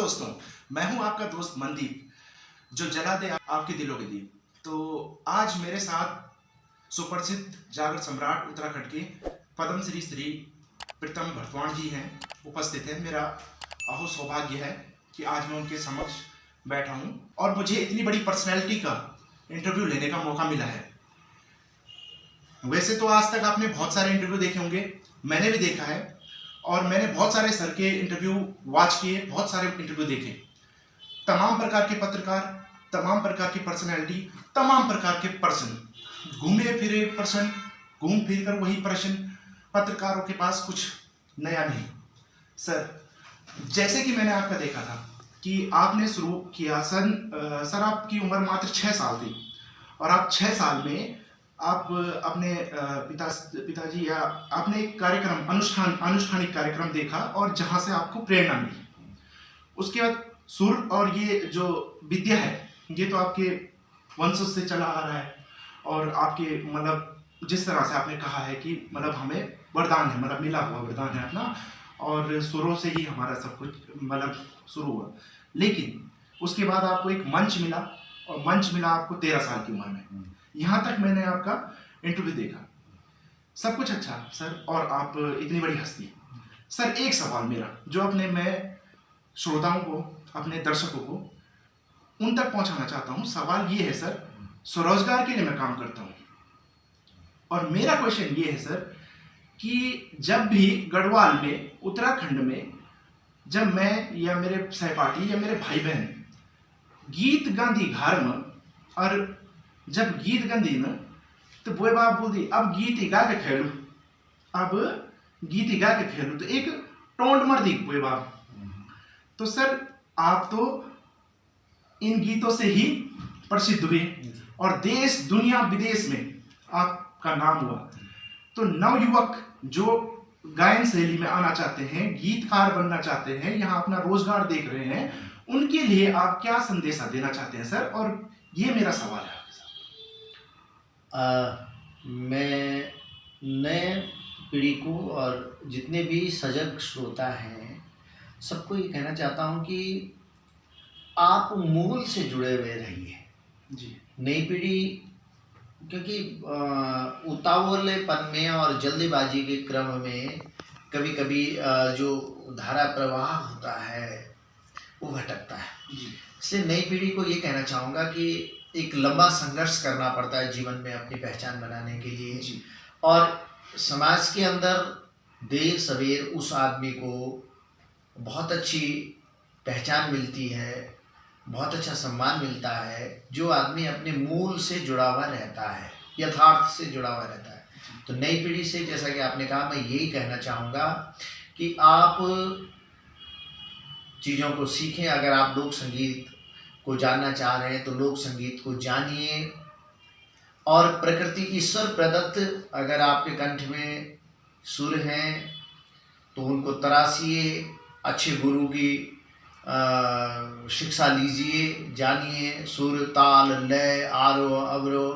दोस्तों, मैं हूं आपका दोस्त मनदीप, जो जला दे आपके दिलों के दीप। तो आज मेरे साथ सुप्रसिद्ध जागर सम्राट उत्तराखंड के पद्मश्री श्री प्रीतम भरतवाण जी हैं, उपस्थित हैं। मेरा अहो सौभाग्य है कि आज मैं उनके समक्ष बैठा हूं और मुझे इतनी बड़ी पर्सनैलिटी का इंटरव्यू लेने का मौका मिला है। वैसे तो आज तक आपने बहुत सारे इंटरव्यू देखे होंगे, मैंने भी देखा है और मैंने बहुत सारे सर के इंटरव्यू वॉच किए, बहुत सारे इंटरव्यू देखे। तमाम प्रकार के पत्रकार, तमाम प्रकार की पर्सनैलिटी, तमाम प्रकार के पर्सन, घूमे फिरे पर्सन, घूम फिर कर वही पर्सन। पत्रकारों के पास कुछ नया नहीं। सर, जैसे कि मैंने आपका देखा था कि आपने शुरू किया सर आपकी उम्र मात्र 6 साल थी और आप 6 साल में आप अपने पिताजी या आपने एक कार्यक्रम अनुष्ठानिक कार्यक्रम देखा और जहां से आपको प्रेरणा मिली। उसके बाद सुर और ये जो विद्या है, ये तो आपके वंशज से चला आ रहा है और आपके मतलब जिस तरह से आपने कहा है कि मतलब हमें वरदान है, मतलब मिला हुआ वरदान है अपना, और सुरों से ही हमारा सब कुछ मतलब शुरू हुआ। लेकिन उसके बाद आपको एक मंच मिला और मंच मिला आपको 13 साल की उम्र में। यहाँ तक मैंने आपका इंटरव्यू देखा, सब कुछ अच्छा सर, और आप इतनी बड़ी हस्ती। सर, एक सवाल मेरा जो मैं श्रोताओं को, अपने दर्शकों को उन तक पहुंचाना चाहता हूं। सवाल ये है सर, स्वरोजगार के लिए मैं काम करता हूं और मेरा क्वेश्चन ये है सर कि जब भी गढ़वाल में, उत्तराखंड में, जब मैं या मेरे सहपाठी या मेरे भाई बहन गीत गांधी घर में, और जब गीत गांधी न तो बोए बाप बोल दी अब गीत ही गा के खेलू, अब गीत ही गा के खेलू, तो एक टोंड मर दी बोए बाप। तो सर, आप तो इन गीतों से ही प्रसिद्ध हुए और देश दुनिया विदेश में आपका नाम हुआ। तो नवयुवक जो गायन शैली में आना चाहते हैं, गीतकार बनना चाहते हैं, यहाँ अपना रोजगार देख रहे हैं, उनके लिए आप क्या संदेशा देना चाहते हैं सर? और ये मेरा सवाल है आपके साथ। मैं नए पीढ़ी को और जितने भी सजग श्रोता हैं सबको ये कहना चाहता हूँ कि आप मूल से जुड़े हुए रहिए जी। नई पीढ़ी, क्योंकि उतावलेपन में और जल्दीबाजी के क्रम में कभी कभी जो धारा प्रवाह होता है वो भटकता है। इसलिए नई पीढ़ी को ये कहना चाहूँगा कि एक लंबा संघर्ष करना पड़ता है जीवन में अपनी पहचान बनाने के लिए जी। और समाज के अंदर देर सवेर उस आदमी को बहुत अच्छी पहचान मिलती है, बहुत अच्छा सम्मान मिलता है जो आदमी अपने मूल से जुड़ा हुआ रहता है, यथार्थ से जुड़ा हुआ रहता है। तो नई पीढ़ी से, जैसा कि आपने कहा, मैं यही कहना चाहूँगा कि आप चीज़ों को सीखें। अगर आप लोक संगीत को जानना चाह रहे हैं तो लोक संगीत को जानिए और प्रकृति ईश्वर प्रदत्त अगर आपके कंठ में सुर हैं तो उनको तराशिए, अच्छे गुरु की शिक्षा लीजिए, जानिए सुर, ताल, लय, आरोह, अवरोह,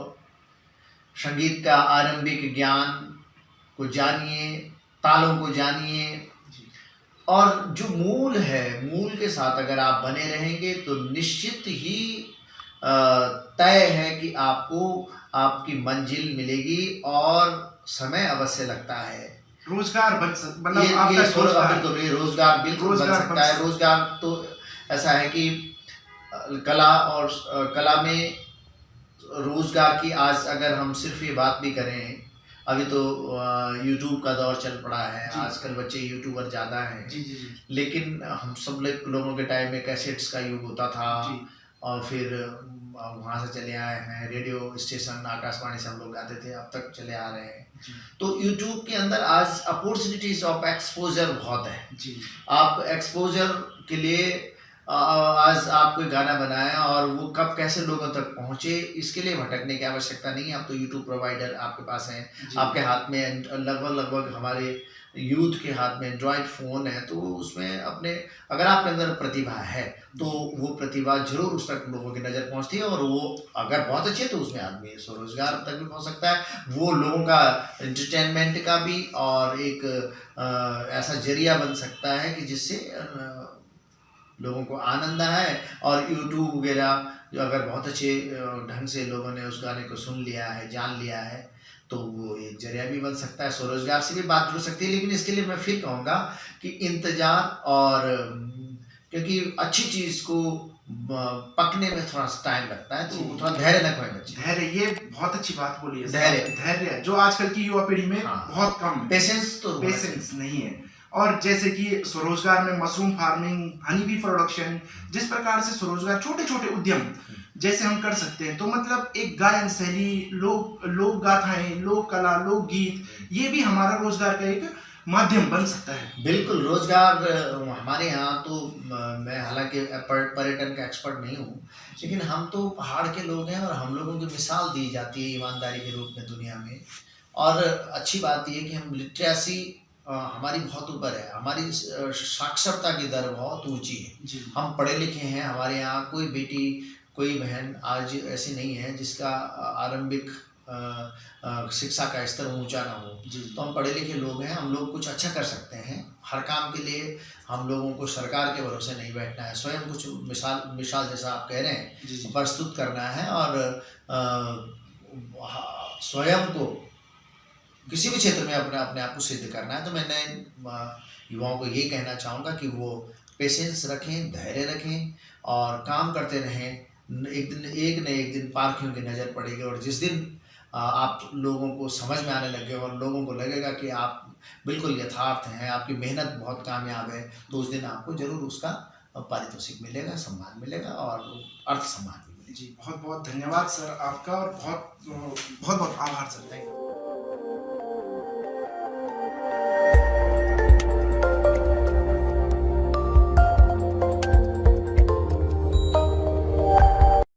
संगीत का आरंभिक ज्ञान को जानिए, तालों को जानिए और जो मूल है, मूल के साथ अगर आप बने रहेंगे तो निश्चित ही तय है कि आपको आपकी मंजिल मिलेगी और समय अवश्य लगता है। रोजगार बन मतलब रोजगार बिल्कुल बन सकता है। रोजगार तो ऐसा है कि कला और कला में रोजगार की आज अगर हम सिर्फ ये बात भी करें, अभी तो यूट्यूब का दौर चल पड़ा है, आजकल बच्चे यूट्यूबर ज़्यादा हैं। जी। लेकिन हम सब लोगों के टाइम में कैसेट्स का युग होता था और फिर वहाँ से चले आए हैं, रेडियो स्टेशन, आकाशवाणी से हम लोग गाते थे, अब तक चले आ रहे हैं। तो यूट्यूब के अंदर आज अपॉर्चुनिटीज ऑफ एक्सपोजर बहुत है जी। आप एक्सपोजर के लिए आज आप कोई गाना बनाएं और वो कब कैसे लोगों तक पहुंचे, इसके लिए भटकने की आवश्यकता नहीं है। अब तो यूट्यूब प्रोवाइडर आपके पास हैं, आपके हाथ में लगभग हमारे यूथ के हाथ में एंड्रॉयड फ़ोन है, तो उसमें अपने अगर आपके अंदर प्रतिभा है तो वो प्रतिभा जरूर उस तक लोगों की नज़र पहुंचती है और वो अगर बहुत अच्छी है तो उसमें आदमी स्वरोजगार तक भी पहुंच सकता है। वो लोगों का एंटरटेनमेंट का भी और एक ऐसा जरिया बन सकता है कि जिससे लोगों को आनंद है। और यूट्यूब वगैरह जो अगर बहुत अच्छे ढंग से लोगों ने उस गाने को सुन लिया है, जान लिया है, तो वो एक जरिया भी बन सकता है, स्वरोजगार से भी बात जुड़ सकती है। लेकिन इसके लिए मैं फिर कहूँगा कि इंतजार और क्योंकि अच्छी चीज़ को पकने में थोड़ा सा टाइम लगता है, तो थोड़ा धैर्य न खोए बच्चे। धैर्य, ये बहुत अच्छी बात बोली है। धैर्य, धैर्य जो आजकल की युवा पीढ़ी में हाँ, बहुत कम है। पेशेंस तो पेशेंस नहीं है। और जैसे कि स्वरोजगार में mushroom farming, honey bee production, जिस प्रकार से स्वरोजगार छोटे छोटे उद्यम जैसे हम कर सकते हैं, तो मतलब एक गायन शैली, लोक गाथाएं, लोक कला, लोक गीत, ये भी हमारा रोजगार का एक माध्यम बन सकता है। बिल्कुल, रोजगार हमारे यहाँ तो मैं हालांकि पर्यटन का एक्सपर्ट नहीं हूँ, लेकिन हम तो पहाड़ के लोग हैं और हम लोगों की मिसाल दी जाती है ईमानदारी के रूप में दुनिया में। और अच्छी बात यह है कि हम लिटरेसी हमारी बहुत ऊपर है, हमारी साक्षरता की दर बहुत ऊंची है, हम पढ़े लिखे हैं। हमारे यहाँ कोई बेटी, कोई बहन आज ऐसी नहीं है जिसका आरंभिक शिक्षा का स्तर ऊंचा ना हो। तो हम पढ़े लिखे लोग हैं, हम लोग कुछ अच्छा कर सकते हैं। हर काम के लिए हम लोगों को सरकार के भरोसे नहीं बैठना है, स्वयं कुछ मिसाल जैसा आप कह रहे हैं प्रस्तुत करना है, और स्वयं को किसी भी क्षेत्र में अपने आप को सिद्ध करना है। तो मैं नए युवाओं को ये कहना चाहूँगा कि वो पेशेंस रखें, धैर्य रखें और काम करते रहें। एक न एक दिन पारखियों की नज़र पड़ेगी, और जिस दिन आप लोगों को समझ में आने लगे और लोगों को लगेगा कि आप बिल्कुल यथार्थ हैं, आपकी मेहनत बहुत कामयाब है, तो उस दिन आपको ज़रूर उसका पारितोषिक मिलेगा, सम्मान मिलेगा और अर्थ सम्मान भी मिलेगा। जी, बहुत बहुत धन्यवाद सर आपका, और बहुत बहुत आभार सर। Thank you.